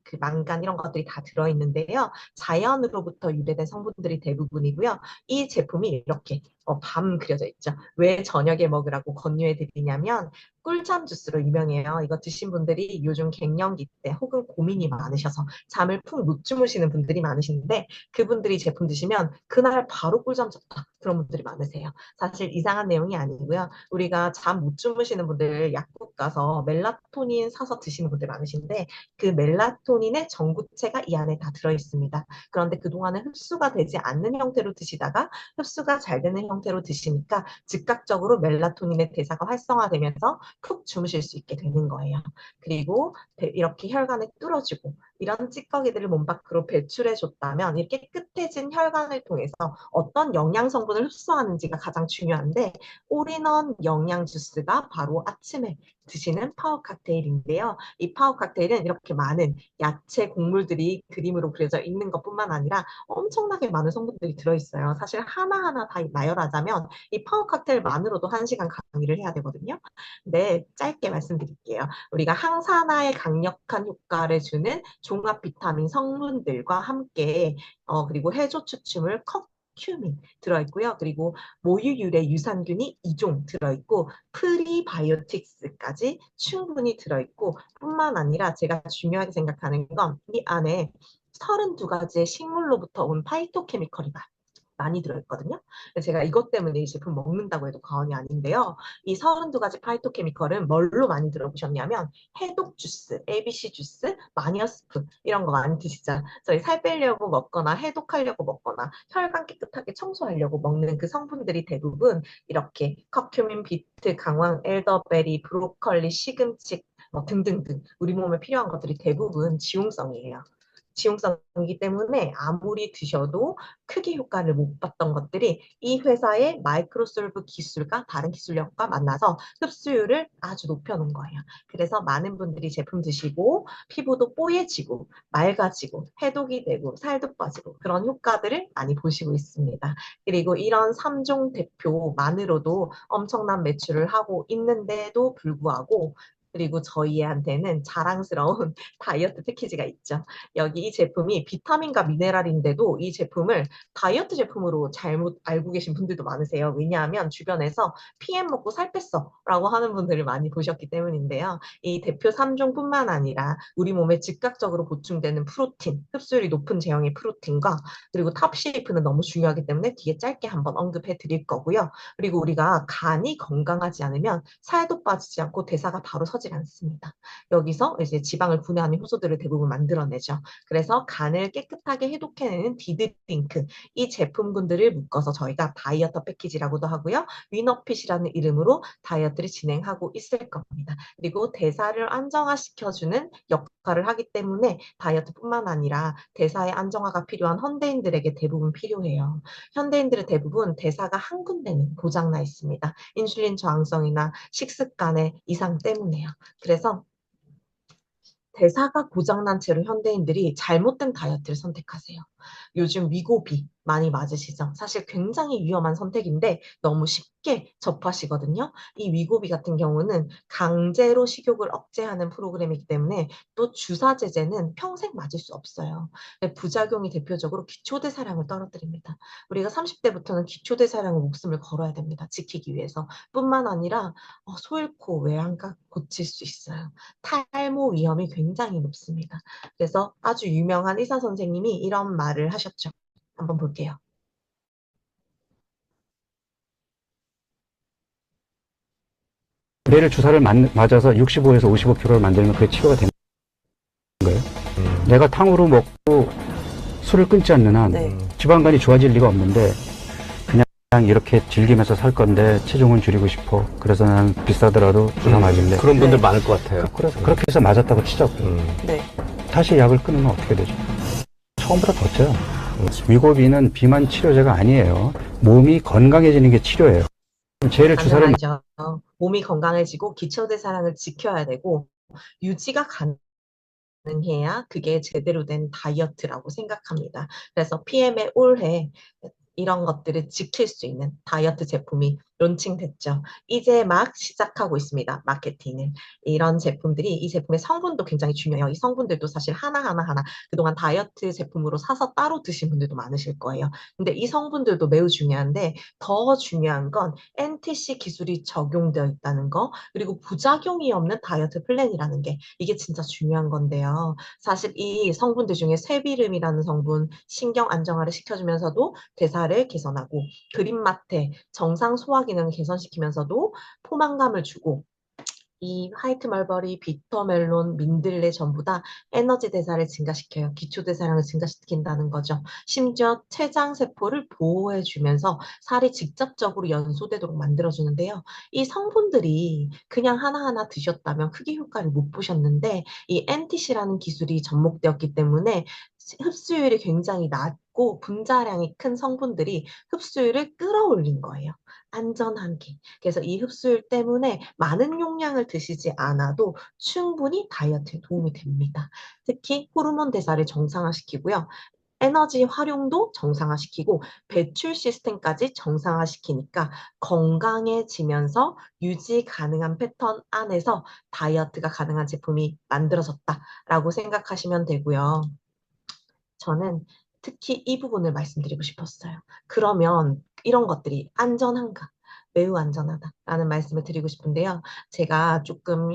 Speaker 1: 그 망간 이런 것들이 다 들어있는데요. 자연으로부터 유래된 성분들이 대부분이고요. 이 제품이 이렇게 밤 그려져 있죠. 왜 저녁에 먹으라고 권유해 드리냐면 꿀잠 주스로 유명해요. 이거 드신 분들이 요즘 갱년기 때 혹은 고민이 많으셔서 잠을 푹 못 주무시는 분들이 많으신데 그분들이 제품 드시면 그날 바로 꿀잠 잤다. 그런 분들이 많으세요. 사실 이상한 내용이 아니고요. 우리가 잠 못 주무시는 분들 약국 가서 멜라토닌 사서 드시는 분들 많으신데 그 멜라토닌의 전구체가 이 안에 다 들어있습니다. 그런데 그동안은 흡수가 되지 않는 형태로 드시다가 흡수가 잘 되는 형태로 드시니까 즉각적으로 멜라토닌의 대사가 활성화되면서 푹 주무실 수 있게 되는 거예요. 그리고 이렇게 혈관을 뚫어주고 이런 찌꺼기들을 몸 밖으로 배출해 줬다면 이렇게 깨끗해진 혈관을 통해서 어떤 영양 성분을 흡수하는지가 가장 중요한데 올인원 영양 주스가 바로 아침에 드시는 파워 칵테일인데요. 이 파워 칵테일은 이렇게 많은 야채 곡물들이 그림으로 그려져 있는 것뿐만 아니라 엄청나게 많은 성분들이 들어있어요. 사실 하나하나 다 나열하자면 이 파워 칵테일만으로도 1시간 강의를 해야 되거든요. 네, 짧게 말씀드릴게요. 우리가 항산화에 강력한 효과를 주는 종합 비타민 성분들과 함께 그리고 해조 추출물 커큐민 들어있고요. 그리고 모유 유래 유산균이 2종 들어있고 프리바이오틱스까지 충분히 들어있고 뿐만 아니라 제가 중요하게 생각하는 건 이 안에 32가지의 식물로부터 온 파이토케미컬이 많이 들어있거든요. 제가 이것 때문에 이 제품 먹는다고 해도 과언이 아닌데요. 이 32가지 파이토케미컬은 뭘로 많이 들어보셨냐면 해독 주스, ABC 주스, 마녀스프 이런 거 많이 드시죠. 저희 살 빼려고 먹거나 해독하려고 먹거나 혈관 깨끗하게 청소하려고 먹는 그 성분들이 대부분 이렇게 커큐민, 비트, 강황, 엘더베리, 브로콜리, 시금치 등등등 우리 몸에 필요한 것들이 대부분 지용성이에요. 지용성이기 때문에 아무리 드셔도 크게 효과를 못 봤던 것들이 이 회사의 마이크로솔브 기술과 다른 기술력과 만나서 흡수율을 아주 높여놓은 거예요. 그래서 많은 분들이 제품 드시고 피부도 뽀얘지고 맑아지고 해독이 되고 살도 빠지고 그런 효과들을 많이 보시고 있습니다. 그리고 이런 3종 대표만으로도 엄청난 매출을 하고 있는데도 불구하고 그리고 저희한테는 자랑스러운 다이어트 패키지가 있죠. 여기 이 제품이 비타민과 미네랄인데도 이 제품을 다이어트 제품으로 잘못 알고 계신 분들도 많으세요. 왜냐하면 주변에서 PM 먹고 살 뺐어 라고 하는 분들을 많이 보셨기 때문인데요. 이 대표 3종뿐만 아니라 우리 몸에 즉각적으로 보충되는 프로틴, 흡수율이 높은 제형의 프로틴과 그리고 탑쉐이프는 너무 중요하기 때문에 뒤에 짧게 한번 언급해 드릴 거고요. 그리고 우리가 간이 건강하지 않으면 살도 빠지지 않고 대사가 바로 서질 않습니다. 여기서 이제 지방을 분해하는 효소들을 대부분 만들어내죠. 그래서 간을 깨끗하게 해독해내는 디드링크 이 제품군들을 묶어서 저희가 다이어트 패키지라고도 하고요. 위너핏이라는 이름으로 다이어트를 진행하고 있을 겁니다. 그리고 대사를 안정화시켜주는 역할을 하기 때문에 다이어트뿐만 아니라 대사의 안정화가 필요한 현대인들에게 대부분 필요해요. 현대인들은 대부분 대사가 한 군데는 고장나 있습니다. 인슐린 저항성이나 식습관의 이상 때문에요. 그래서 대사가 고장난 채로 현대인들이 잘못된 다이어트를 선택하세요. 요즘 위고비 많이 맞으시죠? 사실 굉장히 위험한 선택인데 너무 쉽게 접하시거든요. 이 위고비 같은 경우는 강제로 식욕을 억제하는 프로그램이기 때문에 또 주사 제제는 평생 맞을 수 없어요. 부작용이 대표적으로 기초대사량을 떨어뜨립니다. 우리가 30대부터는 기초대사량을 목숨을 걸어야 됩니다. 지키기 위해서. 뿐만 아니라 소일코, 외양각 고칠 수 있어요. 탈모 위험이 굉장히 높습니다. 그래서 아주 유명한 의사 선생님이 이런 말을 하셨죠. 한번 볼게요.
Speaker 5: 뇌를 주사를 맞아서 65에서 55kg를 만들면 그게 치료가 되는 거예요. 내가 탕후루 먹고 술을 끊지 않는 한
Speaker 2: 네.
Speaker 5: 지방간이 좋아질 리가 없는데 그냥 이렇게 즐기면서 살 건데 체중은 줄이고 싶어. 그래서 난 비싸더라도 주사 맞을래.
Speaker 3: 그런 분들
Speaker 2: 네.
Speaker 3: 많을 것 같아요.
Speaker 5: 그렇게 해서 맞았다고 치자고.
Speaker 2: 네.
Speaker 5: 다시 약을 끊으면 어떻게 되죠? 처음보다 더 쪄요. 위고비는 비만 치료제가 아니에요. 몸이 건강해지는 게 치료예요. 쟤를 주사를
Speaker 1: 당연하죠. 몸이 건강해지고 기초대사량을 지켜야 되고 유지가 가능해야 그게 제대로 된 다이어트라고 생각합니다. 그래서 PM의 올해 이런 것들을 지킬 수 있는 다이어트 제품이 론칭됐죠. 이제 막 시작하고 있습니다. 마케팅을. 이런 제품들이 이 제품의 성분도 굉장히 중요해요. 이 성분들도 사실 하나 그동안 다이어트 제품으로 사서 따로 드신 분들도 많으실 거예요. 근데 이 성분들도 매우 중요한데 더 중요한 건 NTC 기술이 적용되어 있다는 거 그리고 부작용이 없는 다이어트 플랜이라는 게 이게 진짜 중요한 건데요. 사실 이 성분들 중에 쇠비름이라는 성분 신경 안정화를 시켜주면서도 대사를 개선하고 그린마테 정상 소화 기능을 개선시키면서도 포만감을 주고 이 화이트 멀버리, 비터멜론, 민들레 전부 다 에너지 대사를 증가시켜요. 기초 대사량을 증가시킨다는 거죠. 심지어 췌장 세포를 보호해주면서 살이 직접적으로 연소되도록 만들어주는데요. 이 성분들이 그냥 하나하나 드셨다면 크게 효과를 못 보셨는데 이 NTC라는 기술이 접목되었기 때문에 흡수율이 굉장히 낮고 분자량이 큰 성분들이 흡수율을 끌어올린 거예요. 안전하게. 그래서 이 흡수율 때문에 많은 용량을 드시지 않아도 충분히 다이어트에 도움이 됩니다. 특히 호르몬 대사를 정상화시키고요. 에너지 활용도 정상화시키고 배출 시스템까지 정상화시키니까 건강해지면서 유지 가능한 패턴 안에서 다이어트가 가능한 제품이 만들어졌다라고 생각하시면 되고요. 저는 특히 이 부분을 말씀드리고 싶었어요. 그러면 이런 것들이 안전한가? 매우 안전하다라는 말씀을 드리고 싶은데요. 제가 조금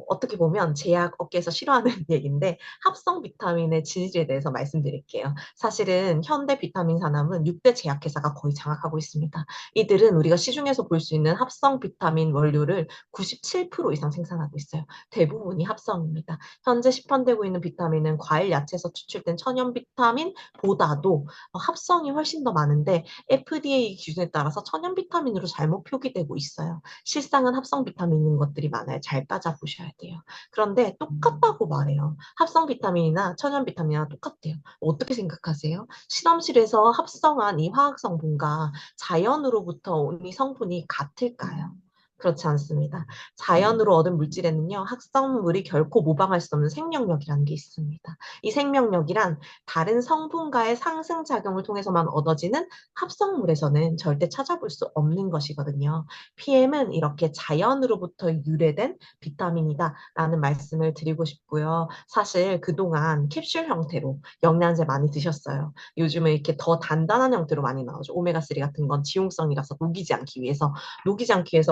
Speaker 1: 어떻게 보면 제약 업계에서 싫어하는 얘기인데 합성 비타민의 질에 대해서 말씀드릴게요. 사실은 현대 비타민 산업은 6대 제약회사가 거의 장악하고 있습니다. 이들은 우리가 시중에서 볼 수 있는 합성 비타민 원료를 97% 이상 생산하고 있어요. 대부분이 합성입니다. 현재 시판되고 있는 비타민은 과일, 야채에서 추출된 천연 비타민보다도 합성이 훨씬 더 많은데 FDA 기준에 따라서 천연 비타민으로 잘못 표기되고 있어요. 실상은 합성 비타민인 것들이 많아요. 잘 따져보셔야 돼요. 그런데 똑같다고 말해요. 합성 비타민이나 천연 비타민이나 똑같대요. 어떻게 생각하세요? 실험실에서 합성한 이 화학 성분과 자연으로부터 온 이 성분이 같을까요? 그렇지 않습니다. 자연으로 얻은 물질에는요, 합성물이 결코 모방할 수 없는 생명력이라는 게 있습니다. 이 생명력이란 다른 성분과의 상승작용을 통해서만 얻어지는 합성물에서는 절대 찾아볼 수 없는 것이거든요. PM은 이렇게 자연으로부터 유래된 비타민이다라는 말씀을 드리고 싶고요. 사실 그동안 캡슐 형태로 영양제 많이 드셨어요. 요즘은 이렇게 더 단단한 형태로 많이 나오죠. 오메가3 같은 건 지용성이라서 녹이지 않기 위해서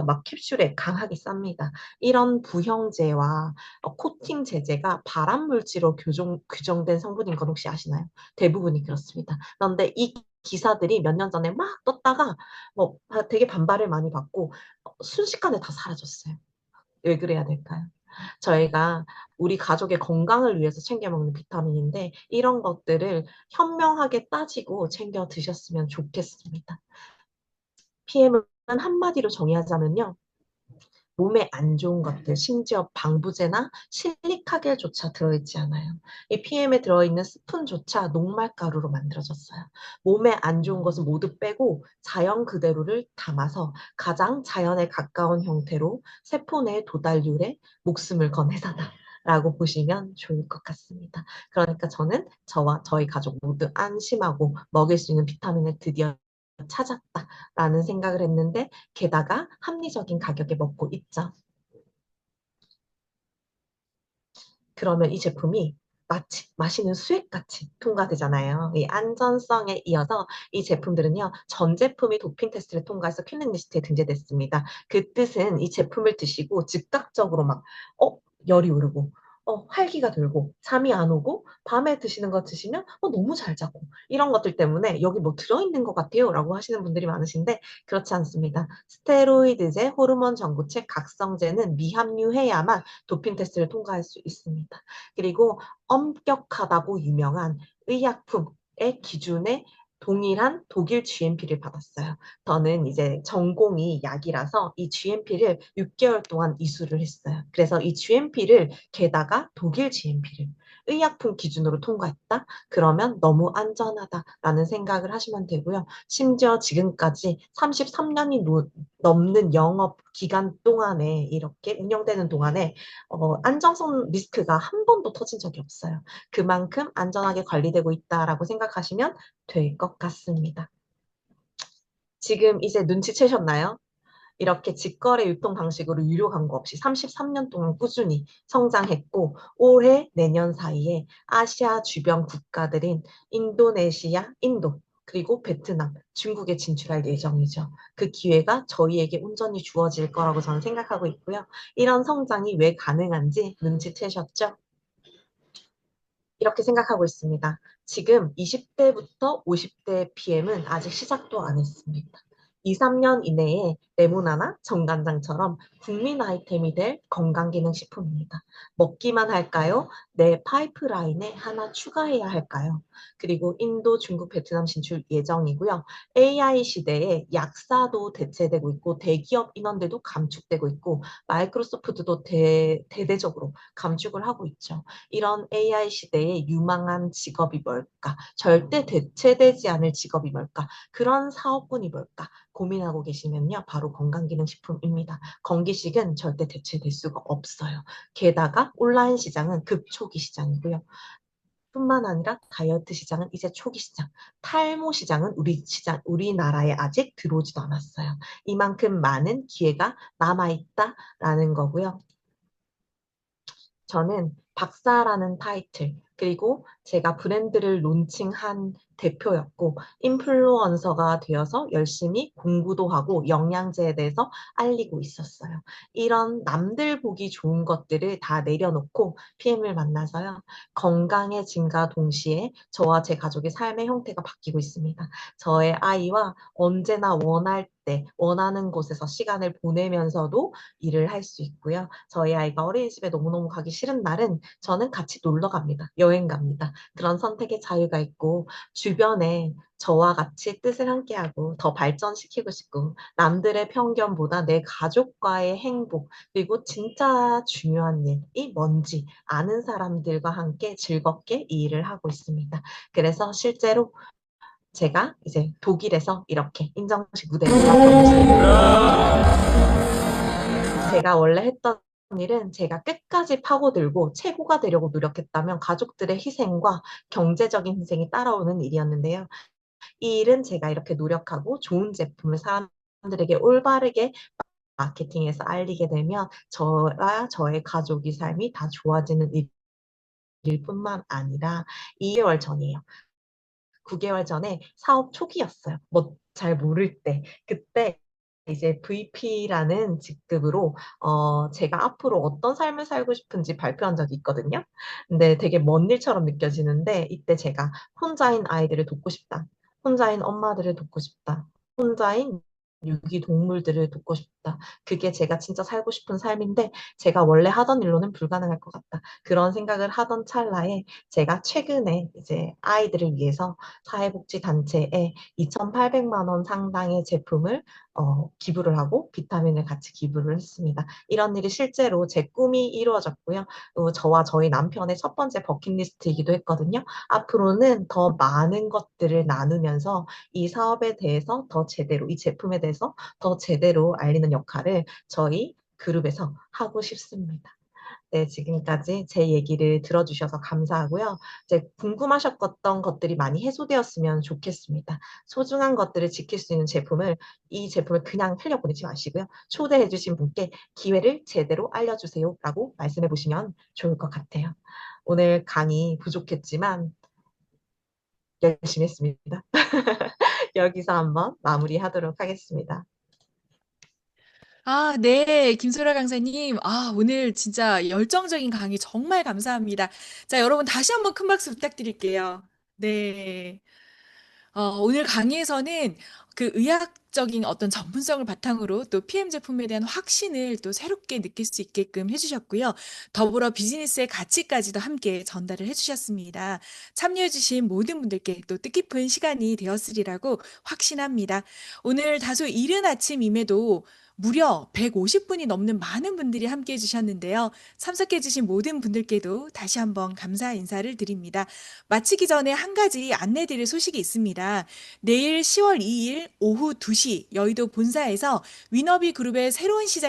Speaker 1: 막 캡슐에 강하게 쌉니다. 이런 부형제와 코팅 제제가 발암 물질로 규정된 성분인 건 혹시 아시나요? 대부분이 그렇습니다. 그런데 이 기사들이 몇 년 전에 막 떴다가 뭐 되게 반발을 많이 받고 순식간에 다 사라졌어요. 왜 그래야 될까요? 저희가 우리 가족의 건강을 위해서 챙겨 먹는 비타민인데 이런 것들을 현명하게 따지고 챙겨 드셨으면 좋겠습니다. PM은 한마디로 정의하자면요. 몸에 안 좋은 것들, 심지어 방부제나 실리카겔조차 들어있지 않아요. 이 PM에 들어있는 스푼조차 녹말가루로 만들어졌어요. 몸에 안 좋은 것은 모두 빼고 자연 그대로를 담아서 가장 자연에 가까운 형태로 세포 내 도달률에 목숨을 건 회사다. 라고 보시면 좋을 것 같습니다. 그러니까 저는 저와 저희 가족 모두 안심하고 먹일 수 있는 비타민을 드디어 찾았다라는 생각을 했는데 게다가 합리적인 가격에 먹고 있죠. 그러면 이 제품이 마치 마시는 수액같이 통과되잖아요. 이 안전성에 이어서 이 제품들은요, 전 제품이 도핑 테스트를 통과해서 킬링 리스트에 등재됐습니다. 그 뜻은 이 제품을 드시고 즉각적으로 막, 열이 오르고, 활기가 돌고, 잠이 안 오고, 밤에 드시는 거 드시면, 너무 잘 자고, 이런 것들 때문에 여기 뭐 들어있는 것 같아요. 라고 하시는 분들이 많으신데, 그렇지 않습니다. 스테로이드제, 호르몬 전구체, 각성제는 미함유해야만 도핑 테스트를 통과할 수 있습니다. 그리고 엄격하다고 유명한 의약품의 기준에 동일한 독일 GMP를 받았어요. 저는 이제 전공이 약이라서 이 GMP를 6개월 동안 이수를 했어요. 그래서 이 GMP를 게다가 독일 GMP를 의약품 기준으로 통과했다? 그러면 너무 안전하다라는 생각을 하시면 되고요. 심지어 지금까지 33년이 넘는 영업 기간 동안에 이렇게 운영되는 동안에 안정성 리스크가 한 번도 터진 적이 없어요. 그만큼 안전하게 관리되고 있다라고 생각하시면 될 것 같습니다. 지금 이제 눈치채셨나요? 이렇게 직거래 유통 방식으로 유료 광고 없이 33년 동안 꾸준히 성장했고 올해 내년 사이에 아시아 주변 국가들인 인도네시아, 인도, 그리고 베트남, 중국에 진출할 예정이죠. 그 기회가 저희에게 온전히 주어질 거라고 저는 생각하고 있고요. 이런 성장이 왜 가능한지 눈치채셨죠? 이렇게 생각하고 있습니다. 지금 20대부터 50대 PM은 아직 시작도 안 했습니다. 2, 3년 이내에 레모나나 정간장처럼 국민 아이템이 될 건강기능식품입니다. 먹기만 할까요? 내 파이프라인에 하나 추가해야 할까요? 그리고 인도, 중국, 베트남 진출 예정이고요. AI 시대에 약사도 대체되고 있고 대기업 인원들도 감축되고 있고 마이크로소프트도 대대적으로 감축을 하고 있죠. 이런 AI 시대에 유망한 직업이 뭘까? 절대 대체되지 않을 직업이 뭘까? 그런 사업군이 뭘까? 고민하고 계시면요. 바로 건강기능식품입니다. 건기식은 절대 대체될 수가 없어요. 게다가 온라인 시장은 급초기 시장이고요. 뿐만 아니라 다이어트 시장은 이제 초기 시장, 탈모 시장은 우리나라에 아직 들어오지도 않았어요. 이만큼 많은 기회가 남아있다라는 거고요. 저는 박사라는 타이틀, 그리고 제가 브랜드를 론칭한 대표였고, 인플루언서가 되어서 열심히 공부도 하고 영양제에 대해서 알리고 있었어요. 이런 남들 보기 좋은 것들을 다 내려놓고 PM을 만나서요. 건강해짐과 동시에 저와 제 가족의 삶의 형태가 바뀌고 있습니다. 저의 아이와 언제나 원할 때, 원하는 곳에서 시간을 보내면서도 일을 할 수 있고요. 저희 아이가 어린이집에 너무너무 가기 싫은 날은 저는 같이 놀러 갑니다. 여행 갑니다. 그런 선택의 자유가 있고 주변에 저와 같이 뜻을 함께하고 더 발전시키고 싶고 남들의 편견보다 내 가족과의 행복 그리고 진짜 중요한 일이 뭔지 아는 사람들과 함께 즐겁게 이 일을 하고 있습니다. 그래서 실제로 제가 이제 독일에서 이렇게 인정식 무대에 올랐던 제가 원래 했던 일은 제가 끝까지 파고들고 최고가 되려고 노력했다면 가족들의 희생과 경제적인 희생이 따라오는 일이었는데요. 이 일은 제가 이렇게 노력하고 좋은 제품을 사람들에게 올바르게 마케팅해서 알리게 되면 저와 저의 가족의 삶이 다 좋아지는 일일 뿐만 아니라 2개월 전이에요. 9개월 전에 사업 초기였어요. 뭐 잘 모를 때. 그때 이제 VP라는 직급으로 제가 앞으로 어떤 삶을 살고 싶은지 발표한 적이 있거든요. 근데 되게 먼 일처럼 느껴지는데 이때 제가 혼자인 아이들을 돕고 싶다. 혼자인 엄마들을 돕고 싶다. 혼자인 유기동물들을 돕고 싶다. 그게 제가 진짜 살고 싶은 삶인데 제가 원래 하던 일로는 불가능할 것 같다. 그런 생각을 하던 찰나에 제가 최근에 이제 아이들을 위해서 사회복지단체에 2,800만 원 상당의 제품을 기부를 하고 비타민을 같이 기부를 했습니다. 이런 일이 실제로 제 꿈이 이루어졌고요. 저와 저희 남편의 첫 번째 버킷리스트이기도 했거든요. 앞으로는 더 많은 것들을 나누면서 이 사업에 대해서 더 제대로, 이 제품에 대해서 더 제대로 알리는 역할을 저희 그룹에서 하고 싶습니다. 네, 지금까지 제 얘기를 들어주셔서 감사하고요. 이제 궁금하셨던 것들이 많이 해소되었으면 좋겠습니다. 소중한 것들을 지킬 수 있는 이 제품을 그냥 흘려보내지 마시고요. 초대해주신 분께 기회를 제대로 알려주세요라고 말씀해 보시면 좋을 것 같아요. 오늘 강의 부족했지만 열심히 했습니다. 여기서 한번 마무리하도록 하겠습니다.
Speaker 6: 아, 네. 김소라 강사님. 아, 오늘 진짜 열정적인 강의 정말 감사합니다. 자, 여러분 다시 한번 큰 박수 부탁드릴게요. 네. 오늘 강의에서는 그 의학적인 어떤 전문성을 바탕으로 또 PM 제품에 대한 확신을 또 새롭게 느낄 수 있게끔 해주셨고요. 더불어 비즈니스의 가치까지도 함께 전달을 해주셨습니다. 참여해주신 모든 분들께 또 뜻깊은 시간이 되었으리라고 확신합니다. 오늘 다소 이른 아침임에도 무려 150분이 넘는 많은 분들이 함께 해주셨는데요. 참석해주신 모든 분들께도 다시 한번 감사 인사를 드립니다. 마치기 전에 한 가지 안내드릴 소식이 있습니다. 내일 10월 2일 오후 2시 여의도 본사에서 위너비 그룹의 새로운 시작